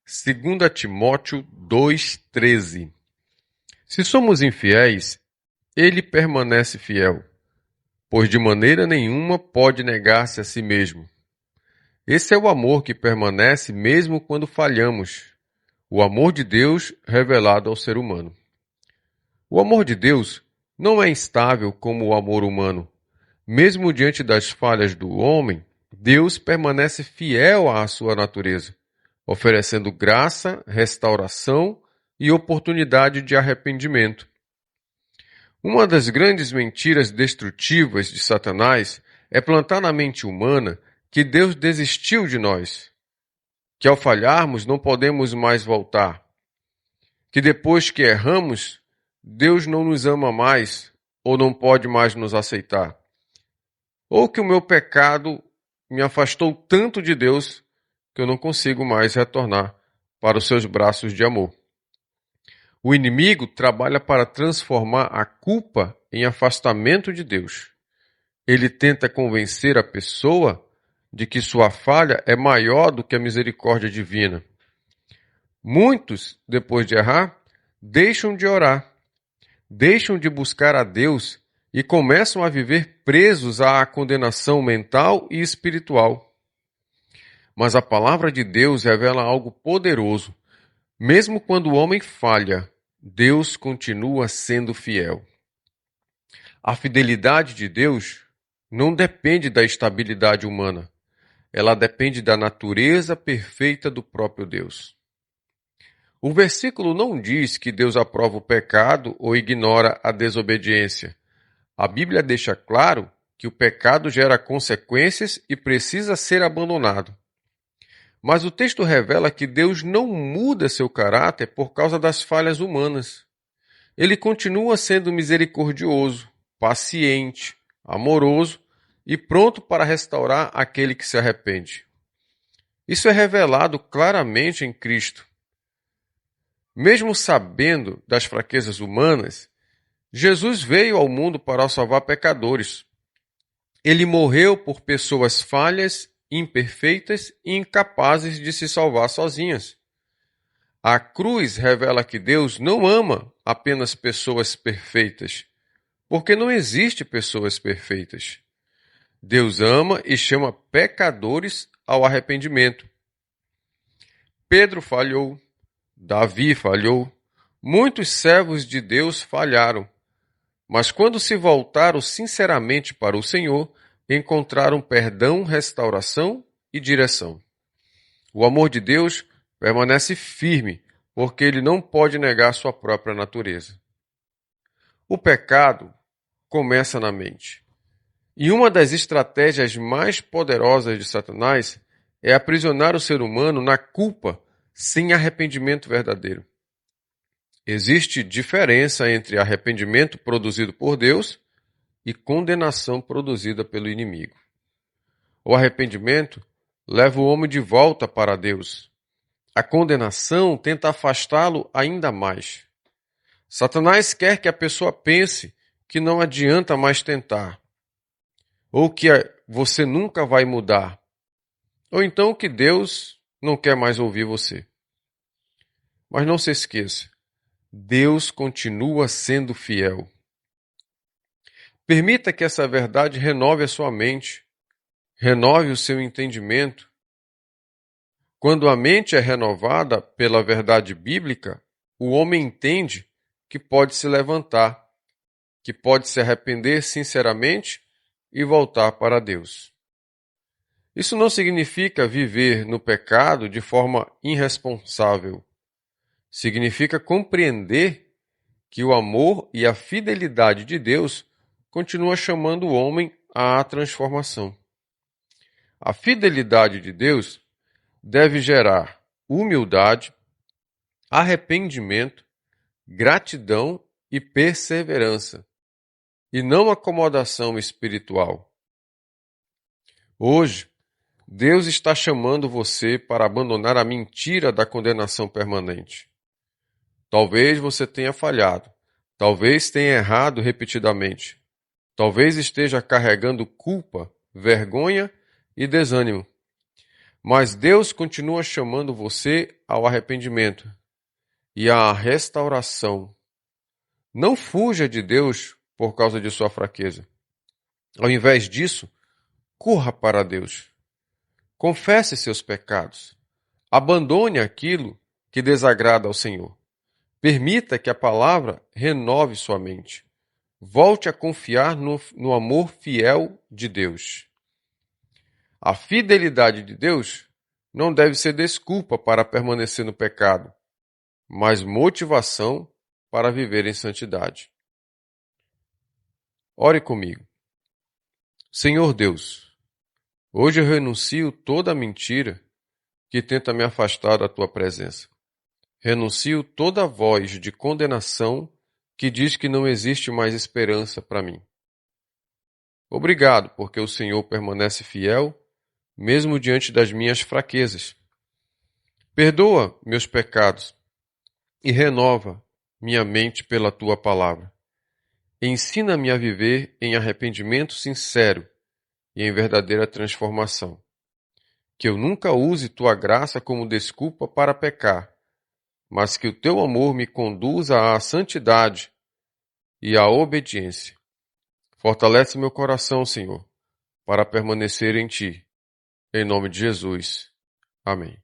2 Timóteo 2,13. Se somos infiéis, ele permanece fiel, pois de maneira nenhuma pode negar-se a si mesmo. Esse é o amor que permanece mesmo quando falhamos, o amor de Deus revelado ao ser humano. O amor de Deus não é instável como o amor humano. Mesmo diante das falhas do homem, Deus permanece fiel à sua natureza, oferecendo graça, restauração e oportunidade de arrependimento. Uma das grandes mentiras destrutivas de Satanás é plantar na mente humana que Deus desistiu de nós, que ao falharmos não podemos mais voltar, que depois que erramos, Deus não nos ama mais ou não pode mais nos aceitar, ou que o meu pecado me afastou tanto de Deus que eu não consigo mais retornar para os seus braços de amor. O inimigo trabalha para transformar a culpa em afastamento de Deus. Ele tenta convencer a pessoa de que sua falha é maior do que a misericórdia divina. Muitos, depois de errar, deixam de orar, deixam de buscar a Deus e começam a viver presos à condenação mental e espiritual. Mas a palavra de Deus revela algo poderoso. Mesmo quando o homem falha, Deus continua sendo fiel. A fidelidade de Deus não depende da estabilidade humana. Ela depende da natureza perfeita do próprio Deus. O versículo não diz que Deus aprova o pecado ou ignora a desobediência. A Bíblia deixa claro que o pecado gera consequências e precisa ser abandonado. Mas o texto revela que Deus não muda seu caráter por causa das falhas humanas. Ele continua sendo misericordioso, paciente, amoroso e pronto para restaurar aquele que se arrepende. Isso é revelado claramente em Cristo. Mesmo sabendo das fraquezas humanas, Jesus veio ao mundo para salvar pecadores. Ele morreu por pessoas falhas, imperfeitas e incapazes de se salvar sozinhas. A cruz revela que Deus não ama apenas pessoas perfeitas, porque não existe pessoas perfeitas. Deus ama e chama pecadores ao arrependimento. Pedro falhou, Davi falhou, muitos servos de Deus falharam, mas quando se voltaram sinceramente para o Senhor, encontraram perdão, restauração e direção. O amor de Deus permanece firme, porque ele não pode negar sua própria natureza. O pecado começa na mente. E uma das estratégias mais poderosas de Satanás é aprisionar o ser humano na culpa sem arrependimento verdadeiro. Existe diferença entre arrependimento produzido por Deus e condenação produzida pelo inimigo. O arrependimento leva o homem de volta para Deus. A condenação tenta afastá-lo ainda mais. Satanás quer que a pessoa pense que não adianta mais tentar, ou que você nunca vai mudar, ou então que Deus não quer mais ouvir você. Mas não se esqueça, Deus continua sendo fiel. Permita que essa verdade renove a sua mente, renove o seu entendimento. Quando a mente é renovada pela verdade bíblica, o homem entende que pode se levantar, que pode se arrepender sinceramente e voltar para Deus. Isso não significa viver no pecado de forma irresponsável. Significa compreender que o amor e a fidelidade de Deus continua chamando o homem à transformação. A fidelidade de Deus deve gerar humildade, arrependimento, gratidão e perseverança, e não acomodação espiritual. Hoje, Deus está chamando você para abandonar a mentira da condenação permanente. Talvez você tenha falhado, talvez tenha errado repetidamente, talvez esteja carregando culpa, vergonha e desânimo. Mas Deus continua chamando você ao arrependimento e à restauração. Não fuja de Deus por causa de sua fraqueza. Ao invés disso, corra para Deus. Confesse seus pecados. Abandone aquilo que desagrada ao Senhor. Permita que a palavra renove sua mente. Volte a confiar no amor fiel de Deus. A fidelidade de Deus não deve ser desculpa para permanecer no pecado, mas motivação para viver em santidade. Ore comigo. Senhor Deus, hoje eu renuncio toda a mentira que tenta me afastar da tua presença. Renuncio toda a voz de condenação que diz que não existe mais esperança para mim. Obrigado, porque o Senhor permanece fiel, mesmo diante das minhas fraquezas. Perdoa meus pecados e renova minha mente pela tua palavra. Ensina-me a viver em arrependimento sincero e em verdadeira transformação. Que eu nunca use tua graça como desculpa para pecar, mas que o teu amor me conduza à santidade e à obediência. Fortalece meu coração, Senhor, para permanecer em ti. Em nome de Jesus. Amém.